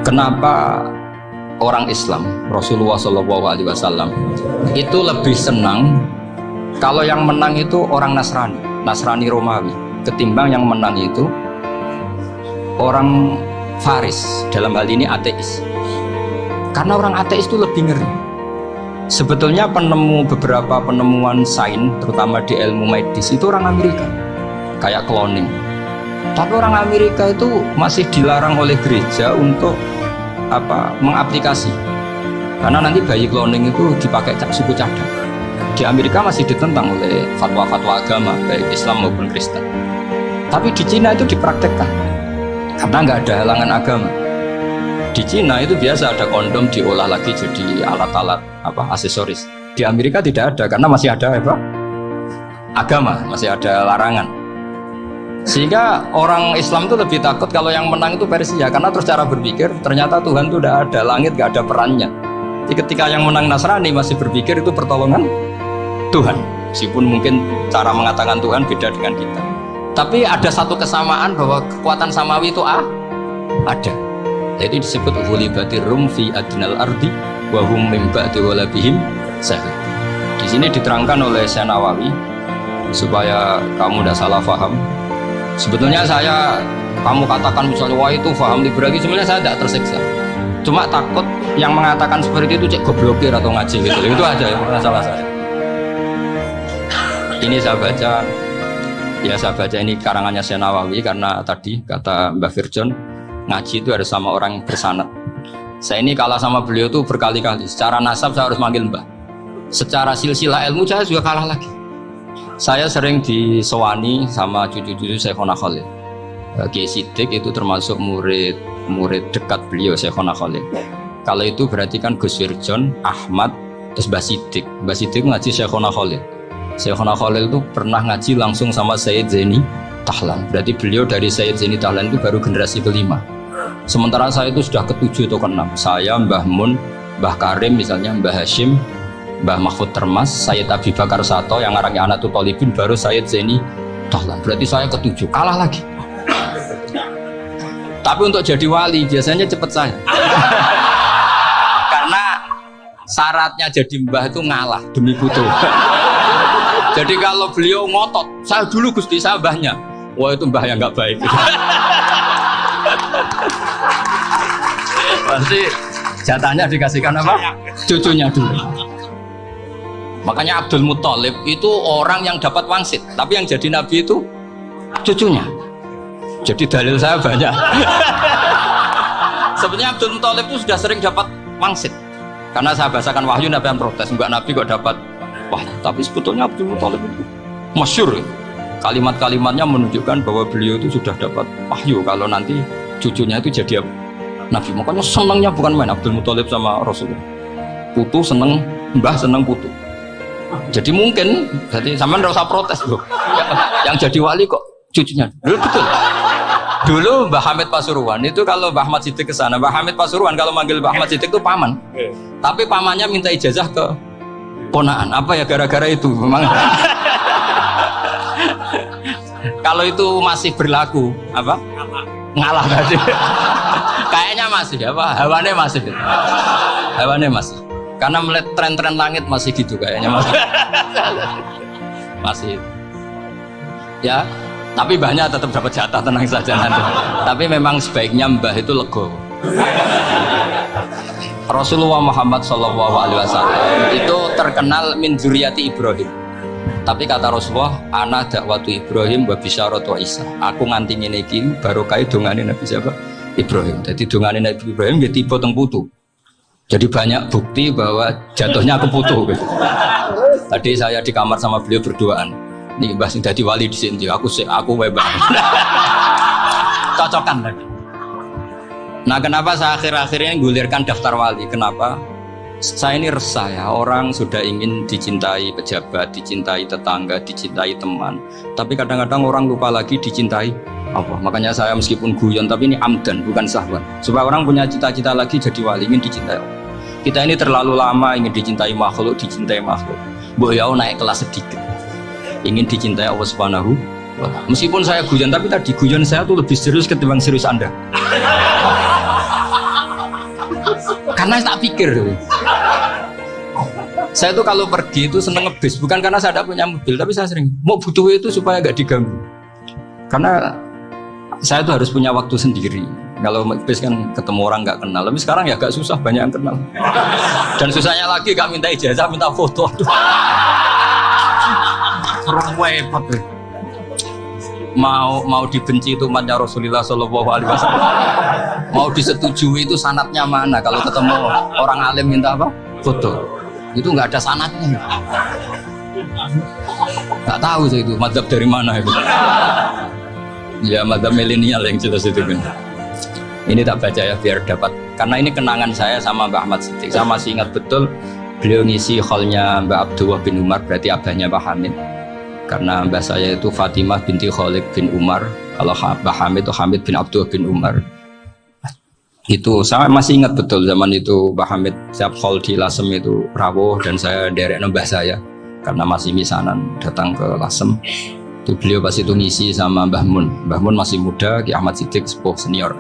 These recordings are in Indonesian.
Kenapa orang Islam, Rasulullah SAW itu lebih senang kalau yang menang itu orang Nasrani Romawi, ketimbang yang menang itu orang Faris, dalam hal ini ateis. Karena orang ateis itu lebih ngeri. Sebetulnya beberapa penemuan sains, terutama di ilmu medis, itu orang Amerika, kayak cloning. Tapi orang Amerika itu masih dilarang oleh gereja untuk mengaplikasi, karena nanti bayi cloning itu dipakai suku cadang. Di Amerika masih ditentang oleh fatwa-fatwa agama baik Islam maupun Kristen. Tapi di Cina itu dipraktekkan karena nggak ada halangan agama. Di Cina itu biasa ada kondom diolah lagi jadi alat-alat aksesoris. Di Amerika tidak ada karena masih ada agama, masih ada larangan. Sehingga orang Islam itu lebih takut kalau yang menang itu Persia, karena terus cara berpikir ternyata Tuhan itu udah ada, langit gak ada perannya. Jadi ketika yang menang Nasrani masih berpikir itu pertolongan Tuhan, meskipun mungkin cara mengatakan Tuhan beda dengan kita. Tapi ada satu kesamaan bahwa kekuatan samawi itu ada. Jadi disebut ghulibatir rum fi adnal ardi wa hum min ba'di ghalabihim sahih. Di sini diterangkan oleh Syekh Nawawi supaya kamu tidak salah paham. Sebetulnya kamu katakan misalnya wah itu paham liberali, sebenarnya saya tidak tersiksa. Cuma takut yang mengatakan seperti itu cek goblokir atau ngaji gitu. Itu aja yang masalah saya. Ini saya baca ini karangannya Syekh Nawawi, karena tadi kata Mbah Firjon ngaji itu harus sama orang bersanad. Saya ini kalah sama beliau tuh berkali-kali. Secara nasab saya harus manggil Mbah. Secara silsilah ilmu saya juga kalah lagi. Saya sering disewani sama cucu-cucu Syekhona Khalil. Kiai Siddiq itu termasuk murid dekat beliau, Syekhona Khalil. Kalau itu berarti kan Gus Wirjon, Ahmad, terus Mbah Siddiq. Mbah Siddiq ngaji Syekhona Khalil. Syekhona Khalil itu pernah ngaji langsung sama Sayyid Zaini Tahlan. Berarti beliau dari Sayyid Zaini Tahlan itu baru generasi kelima. Sementara saya itu sudah ke-7 atau ke-6. Saya, Mbah Mun, Mbah Karim misalnya, Mbah Hashim, Mbah Mahfud Termas, Sayyid Abi Bakar Sato yang ngarangnya Anatul Talibin, baru Sayyid Zaini Tahlan. Berarti saya ke-7, kalah lagi. Tapi untuk jadi wali biasanya cepat saya. Karena syaratnya jadi mbah itu ngalah demi putu. Jadi kalau beliau ngotot, saya dulu Gusti, saya mbahnya. Wah itu mbah yang nggak baik. Pasti jatahnya dikasihkan apa? Cucunya dulu. Makanya Abdul Muthalib itu orang yang dapat wangsit, tapi yang jadi nabi itu cucunya. Jadi dalil saya banyak. Sebenarnya Abdul Muthalib itu sudah sering dapat wangsit, karena saya bahasakan wahyu, nabi yang protes, enggak nabi kok dapat wahyu. Tapi sebetulnya Abdul Muthalib itu masyhur, kalimat-kalimatnya menunjukkan bahwa beliau itu sudah dapat wahyu kalau nanti cucunya itu jadi nabi. Makanya senangnya bukan main Abdul Muthalib sama Rasulullah. Putu seneng mbah, seneng putu. Jadi mungkin, jadi sampean nggak usah protes loh. Yang jadi wali kok cucunya. Dulu betul. Dulu Mbah Hamid Pasuruan itu kalau Mbah Ahmad Siddiq ke sana, Mbah Hamid Pasuruan kalau manggil Mbah Ahmad Siddiq itu paman. Tapi pamannya minta ijazah ke ponaan. Apa ya gara-gara itu memang. Kalau itu masih berlaku apa? Ngalah tadi. Kayaknya masih hawane masih. Karena melihat tren-tren langit masih gitu kayaknya masih ya, tapi mbahnya tetap dapat jatah, tenang saja nanti. Tapi memang sebaiknya mbah itu legowo. Rasulullah Muhammad SAW itu terkenal min dzurriyyati Ibrahim. Tapi kata Rasulullah, ana dakwatu Ibrahim wa bisyaratu Isa. Aku nganti ngene iki barokah dongane Nabi siapa? Ibrahim. Jadi dongane Nabi Ibrahim nggih tiba teng putu. Jadi banyak bukti bahwa jatuhnya ke putu gitu. Tadi saya di kamar sama beliau berduaan. Nih Mbah sing dadi wali di sini, aku bebas. Cocokan tadi. Nah, kenapa saya akhir-akhir ini gulirkan daftar wali? Kenapa? Saya ini resah ya, orang sudah ingin dicintai pejabat, dicintai tetangga, dicintai teman. Tapi kadang-kadang orang lupa lagi dicintai Allah. Makanya saya meskipun guyon, tapi ini amdan, bukan sahwan. Supaya orang punya cita-cita lagi jadi wali, ingin dicintai Allah. Kita ini terlalu lama ingin dicintai makhluk. Mbok ya naik kelas sedikit. Ingin dicintai Allah Subhanahu wa Ta'ala. Meskipun saya guyon, tapi tadi guyon saya tuh lebih serius ketimbang serius Anda. Karena tak pikir. Saya tuh kalau pergi itu seneng ngebis, bukan karena saya tidak punya mobil, tapi saya sering mau butuh itu supaya gak diganggu. Karena saya tuh harus punya waktu sendiri. Kalau ngebis kan ketemu orang nggak kenal, tapi sekarang ya agak susah, banyak yang kenal. Dan susahnya lagi gak minta ijazah, minta foto. Orang repot. Mau dibenci itu umatnya Rasulullah Shallallahu Alaihi Wasallam. Mau disetujui itu sanatnya mana? Kalau ketemu orang alim minta apa? Foto. Itu nggak ada sanatnya. Nggak tahu saya itu madzhab dari mana itu. Ya madzhab milenial yang jelas itu kan. Ini tak baca ya biar dapat. Karena ini kenangan saya sama Mbak Ahmad Siddiq. Saya masih ingat betul beliau ngisi hallnya Mbak Abdullah bin Umar, berarti abahnya Mbak Hamid. Karena mbah saya itu Fatimah binti Khalid bin Umar. Kalau Mbak Hamid itu Hamid bin Abdullah bin Umar. Itu saya masih ingat betul zaman itu Mbah Hamid siap hall di Lasem itu rawuh dan saya derek nembah saya karena masih misanan datang ke Lasem. Itu beliau pas itu ngisi sama Mbah Mun. Mbah Mun masih muda, Ki Ahmad Siddiq sepuh senior.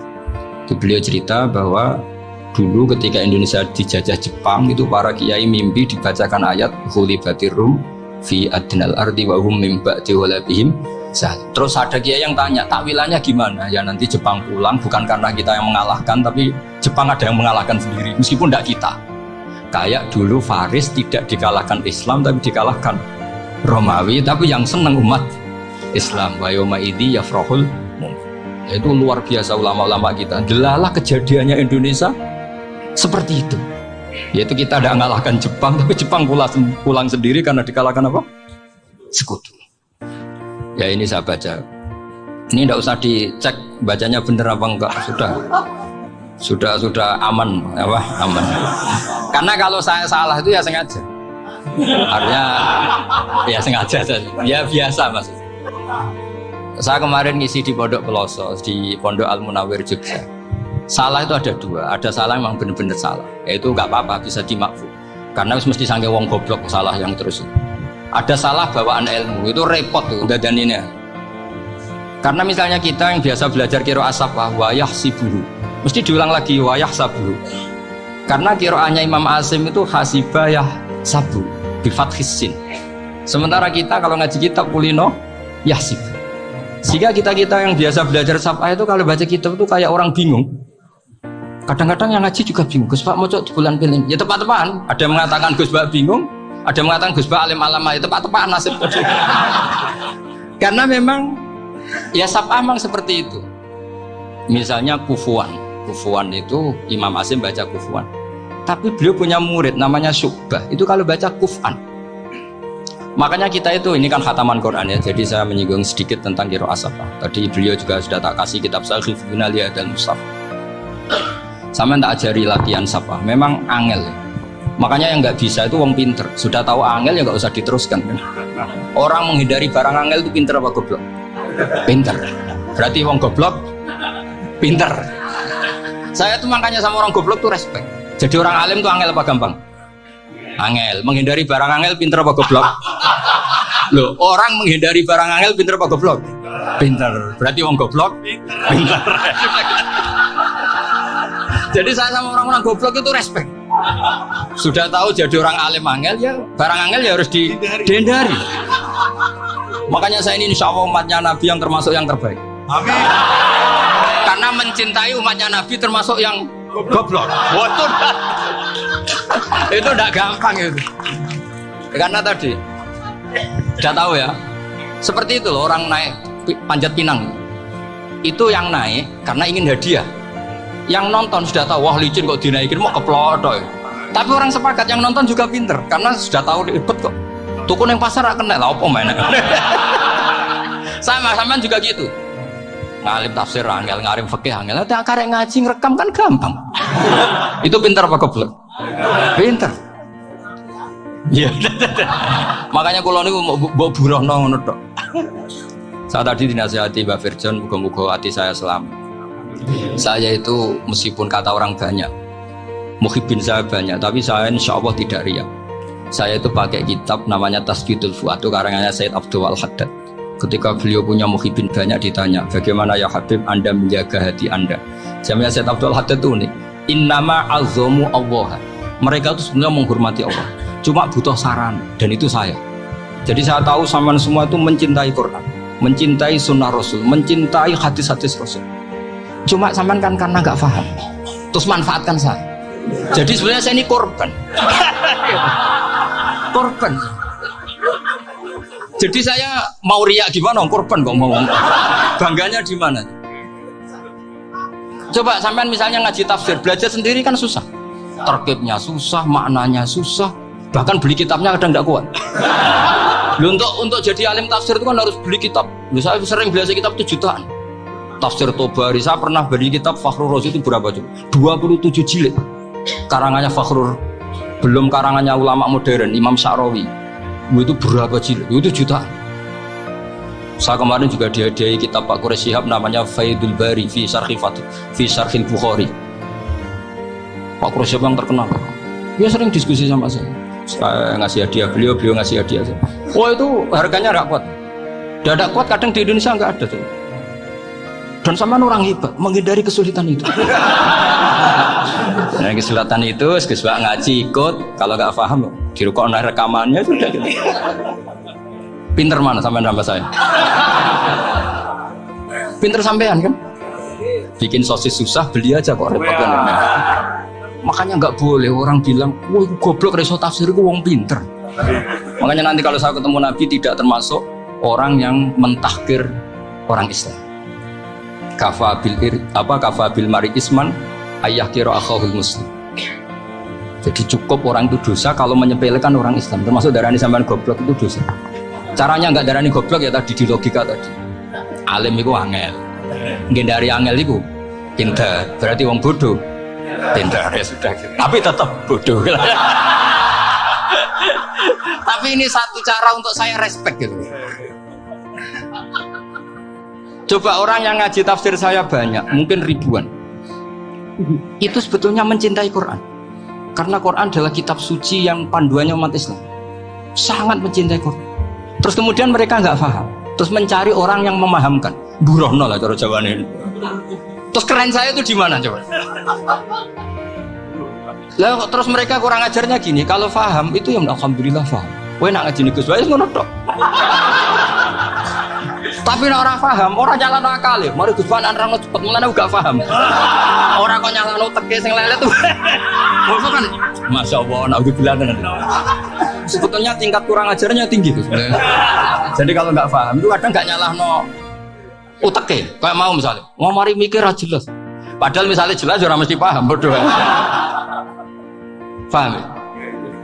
Itu beliau cerita bahwa dulu ketika Indonesia dijajah Jepang itu para kiai mimpi dibacakan ayat Ghulibatir Rum fi adnal ardi wa hum min ba'di walabihim. Terus ada kiai yang tanya, takwilannya gimana? Ya nanti Jepang pulang bukan karena kita yang mengalahkan, tapi Jepang ada yang mengalahkan sendiri, meskipun tidak kita. Kayak dulu Faris tidak dikalahkan Islam, tapi dikalahkan Romawi, tapi yang senang umat Islam. Wa yawma idzi yafrahul mu'min. Itu luar biasa ulama-ulama kita. Delalah kejadiannya Indonesia seperti itu. Yaitu kita tidak mengalahkan Jepang, tapi Jepang pulang sendiri karena dikalahkan apa? Sekutu. Ya ini saya baca. Ini tidak usah dicek bacanya bener apa enggak, sudah aman apa aman. Karena kalau saya salah itu ya sengaja. Artinya ya sengaja saja. Ya biasa mas. Saya kemarin ngisi di Pondok Peloso di Pondok Al Munawir Jogja. Salah itu ada dua. Ada salah memang benar-benar salah. Yaitu nggak apa-apa bisa dimaafkan. Karena mesti sange wong goblok salah yang terus. Ada salah bawaan ilmu, itu repot tuh dadaninnya. Karena misalnya kita yang biasa belajar qiraah safah wayah sibuhu, mesti diulang lagi wayah sabuhu. Karena qiraahnya Imam Asim itu hasibah yah sabu bi fathis sin. Sementara kita kalau ngaji kitab kulino yahsib. Sehingga kita yang biasa belajar safah itu kalau baca kitab itu kayak orang bingung. Kadang-kadang yang ngaji juga bingung. Gus Pak mau di bulan pilih, ya tepat-tepatan. Ada yang mengatakan Gus Pak bingung. Ada yang mengatakan Gus Ba alim alama itu tepat-tepat nasib. Karena memang ya sab'ah memang seperti itu. Misalnya kufuan itu Imam Asim baca kufuan. Tapi beliau punya murid namanya Syu'bah. Itu kalau baca kuf'an. Makanya kita itu ini kan khataman Quran ya. Jadi saya menyinggung sedikit tentang qiraah sab'ah. Tadi beliau juga sudah tak kasih kitab Sahih Bunaliyah dan Mushaf. Sama tak ajari latihan sab'ah. Memang angel ya. Makanya yang nggak bisa itu wong pinter. Sudah tahu angel ya nggak usah diteruskan. Orang menghindari barang angel itu pinter apa goblok? Pinter. Berarti wong goblok pinter. Saya tuh makanya sama orang goblok tuh respect. Jadi orang alim tuh angel apa gampang? Angel. Menghindari barang angel pinter apa goblok? Loh, orang menghindari barang angel pinter apa goblok? Pinter. Berarti wong goblok pinter. Jadi saya sama orang-orang goblok itu respect. Sudah tahu jadi orang alim angel ya barang angel ya harus dihindari. Makanya saya ini insya Allah umatnya Nabi yang termasuk yang terbaik. Amin. Karena mencintai umatnya Nabi termasuk yang goblok. Itu udah gampang itu. Karena tadi udah tahu ya. Seperti itu loh orang naik Panjat Pinang. Itu yang naik karena ingin hadiah. Yang nonton sudah tahu wah licin kok dinaikin mau keplotoy. Tapi orang sepakat yang nonton juga pinter karena sudah tahu ribet kok. Tukun yang pasar akan kena lah apa mainnya. Sama juga gitu. Ngalim tafsir angel, ngalim fikih angel. Nanti karek ngaji ngerekam kan gampang. Itu pinter apa goblok? Pinter. Iya. Makanya kalau niku mau burohno ngono tok. Saya tadi dinasihati Mbak Firjon, muga-muga hati saya selamat. Saya itu meskipun kata orang banyak, muhibbin saya banyak, tapi saya insya Allah tidak riya. Saya itu pakai kitab namanya Tasqidul Fuad, itu karangannya Sayyid Abdul Al-Haddad. Ketika beliau punya muhibbin banyak ditanya, bagaimana ya Habib Anda menjaga hati Anda? Jamnya Sayyid Abdul Al-Haddad itu nih, Innama azzamu Allah. Mereka itu sebenarnya menghormati Allah, cuma butuh saran, dan itu saya. Jadi saya tahu sampean semua itu mencintai Quran, mencintai sunnah Rasul, mencintai hadis-hadis Rasul. Cuma sampean kan karena nggak paham, terus manfaatkan saya. Jadi sebenarnya saya ini korban. Korban. Jadi saya mau riak gimana? Korban kok mau. Bangganya di mana? Coba sampean misalnya ngaji tafsir, belajar sendiri kan susah. Terkibnya susah, maknanya susah, bahkan beli kitabnya kadang tidak kuat. Untuk jadi alim tafsir itu kan harus beli kitab. Saya sering belajar kitab itu jutaan. Tafsir Tobari, saya pernah beli kitab Fakhrur Razi itu berapa coba? 27 jilid. Karangannya Fakhrur, belum karangannya ulama modern Imam Sya'rawi. Itu berapa jilid? Itu jutaan. Saya kemarin juga dihadiahi kitab Pak Quraish Shihab namanya Faidul Bari fi Syarhil Bukhari. Pak Quraish Shihab yang terkenal. Dia sering diskusi sama saya. Saya ngasih hadiah beliau ngasih hadiah saya. Oh itu harganya tidak kuat. Tidak kuat kadang di Indonesia nggak ada tuh. Dan sama orang hebat menghindari kesulitan itu. Nah, kesulitan itu sesuai ngaji ikut, kalau nggak paham dirukuk rekamannya sudah gitu. Pinter mana sampean nambah saya? Pinter sampean kan? Bikin sosis susah beli aja kok repot kan. Makanya nggak boleh orang bilang, wah goblok reso tafsir itu wong pinter. Makanya nanti kalau saya ketemu Nabi tidak termasuk orang yang mentahkir orang Islam. Kafabil mari isman ayah kira akhahul muslim. Jadi cukup orang itu dosa kalau menyepelekan orang Islam, termasuk darani sampean goblok itu dosa. Caranya nggak darani goblok ya tadi di logika tadi. Alim itu angel, ngendari angel itu pinter, berarti wong bodoh. Pinter ya sudah gitu. Tapi tetap bodoh. Tapi ini satu cara untuk saya respect gitu. Coba orang yang ngaji tafsir saya banyak, mungkin ribuan. Itu sebetulnya mencintai Quran. Karena Quran adalah kitab suci yang panduannya umat Islam. Sangat mencintai Quran. Terus kemudian mereka nggak paham. Terus mencari orang yang memahamkan. Burono lah cara jawabannya. Terus keren saya itu di mana coba? Lah terus mereka kurang ajarnya gini. Kalau paham itu ya alhamdulillah paham. Kowe nak ngaji Gus wae ngono tok. Tapi nek ora paham, ora nyalano akal ya. Mari Gus Wan nerangno cepet mulane gak paham. Ora kok nyalano teke sing lelet tuh. Maksud kan masyaallah naudzubillah tenan. Sebetulnya tingkat kurang ajarnya tinggi Gus. Jadi kalau nggak paham itu kadang nggak nyalahno uteke. Kayak mau misalnya, mau mari mikir ra jelas. Padahal misalnya jelas ora mesti paham bodoh. Paham ya?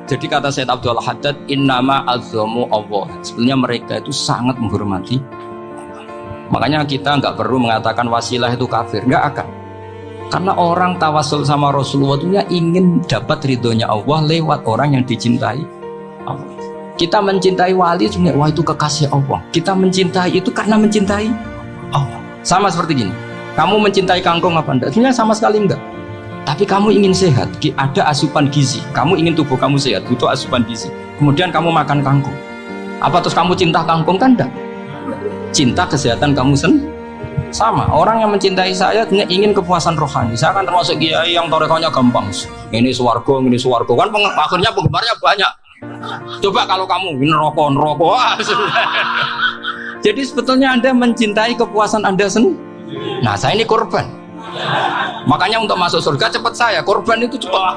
Jadi kata Sayyid Abdul Haddad, innama azzamu Allah. Sebenarnya mereka itu sangat menghormati. Makanya kita nggak perlu mengatakan wasilah itu kafir, nggak akan. Karena orang tawasul sama Rasulullah itu ingin dapat ridhonya Allah lewat orang yang dicintai Allah. Kita mencintai wali sebenarnya, wah itu kekasih Allah. Kita mencintai itu karena mencintai Allah. Sama seperti gini, kamu mencintai kangkung apa enggak? Sebenarnya sama sekali enggak. Tapi kamu ingin sehat, ada asupan gizi. Kamu ingin tubuh kamu sehat, butuh asupan gizi. Kemudian kamu makan kangkung. Apa terus kamu cinta kangkung kan enggak? Cinta kesehatan kamu sama. Orang yang mencintai saya ingin kepuasan rohani. Saya kan termasuk kiai yang torekonya gampang. Ini swarga kan akhirnya penggemarnya banyak. Coba kalau kamu neraka. Jadi sebetulnya Anda mencintai kepuasan Anda sendiri. Nah, saya ini korban. Makanya untuk masuk surga cepat saya. Korban itu cepat.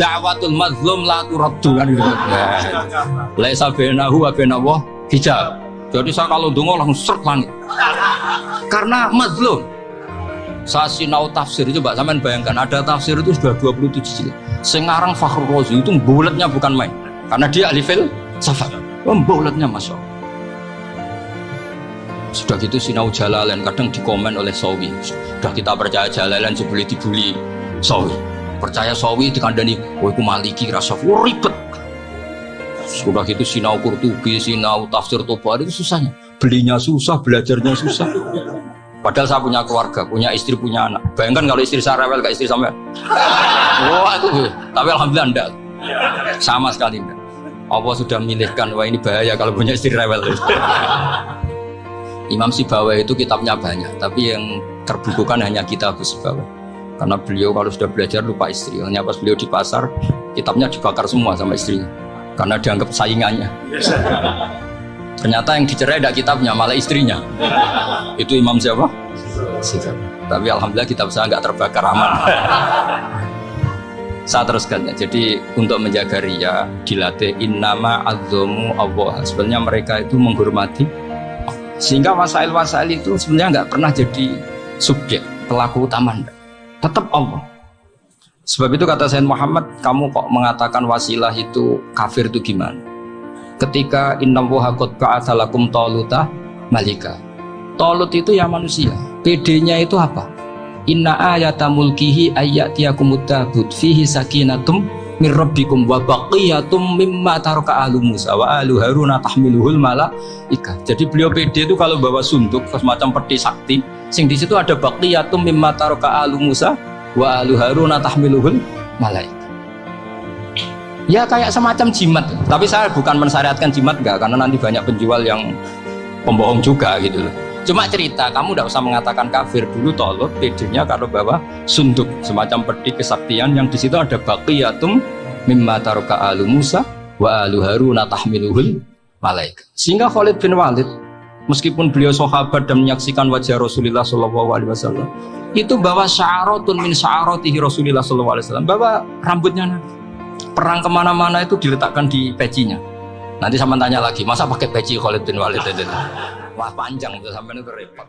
Da'watul mazlum la turaddu kan gitu. Laisa bainahu wa bainallah hijab. Jadi saya kalau dongo langsung seret langit. Karena mazlum. Saya sinau tafsir itu, Mbak, sampean bayangkan ada tafsir itu sudah 27 jilid. Sekarang Fakhrur Razi itu bulatnya bukan main. Karena dia ahli filsafat. Bulatnya Masya Allah. Sudah gitu sinau Jalalain kadang dikomen oleh Sawi. Sudah kita percaya Jalalain dibuli Sawi. Percaya Sawi dikandani, "Oh, iku Maliki rasa ribet." Sudah gitu sinau Qurtubi, sinau tafsir Tobari itu susahnya. Belinya susah, belajarnya susah. Padahal saya punya keluarga, punya istri, punya anak. Bayangkan kalau istri saya rewel kayak istri sampean. Wah itu, tapi alhamdulillah enggak. Sama sekali enggak. Allah sudah milihkan, wah ini bahaya kalau punya istri rewel. Imam Sibawa itu kitabnya banyak, tapi yang terbukukan hanya kitab Sibawa. karena beliau kalau sudah belajar lupa istri. Hanya pas beliau di pasar, kitabnya dibakar semua sama istrinya karena dianggap saingannya. Ternyata yang dicerai tidak kitabnya, malah istrinya. Itu Imam siapa? Sikat. Tapi alhamdulillah kitab saya nggak terbakar, aman. Saya teruskan ya. Jadi untuk menjaga ria dilatih innama azzamu Allah. Sebenarnya mereka itu menghormati, sehingga wasail-wasail itu sebenarnya nggak pernah jadi subjek pelaku utama, tetap Allah. Sebab itu kata Sayyid Muhammad, kamu kok mengatakan wasilah itu kafir itu gimana? Ketika innallaha qad ba'atsa lakum taluta malika. Talut itu ya manusia. PD-nya itu apa? Inna ayata mulkihi ayyatiyakumut tabut fihi sakinatum min rabbikum wa baqiyatum mimma taraka alu Musa wa alu Haruna tahmiluhul malaika. Jadi beliau PD itu kalau bawa sunduk semacam peti sakti, sing di situ ada baqiyatum mimma taraka alu Musa wa alu Haruna tahmiluhul malaika. Ya kayak semacam jimat, tapi saya bukan mensyariatkan jimat enggak, karena nanti banyak penjual yang pembohong juga gitu loh. Cuma cerita, kamu tidak usah mengatakan kafir dulu. Tolot PD-nya kalau bawa sunduk semacam peti kesaktian yang di situ ada baqiyatum mimma taraka alu Musa wa alu Haruna tahmiluhul malaika. Sehingga Khalid bin Walid, meskipun beliau sahabat dan menyaksikan wajah Rasulullah SAW, itu bawa sya'aratun min sya'aratihi Rasulullah SAW, bawa rambutnya Nabi. Perang kemana-mana itu diletakkan di pecinya. Nanti sama tanya lagi, masa pakai peci Khalid bin Walid itu? Wah panjang itu sampai itu repot.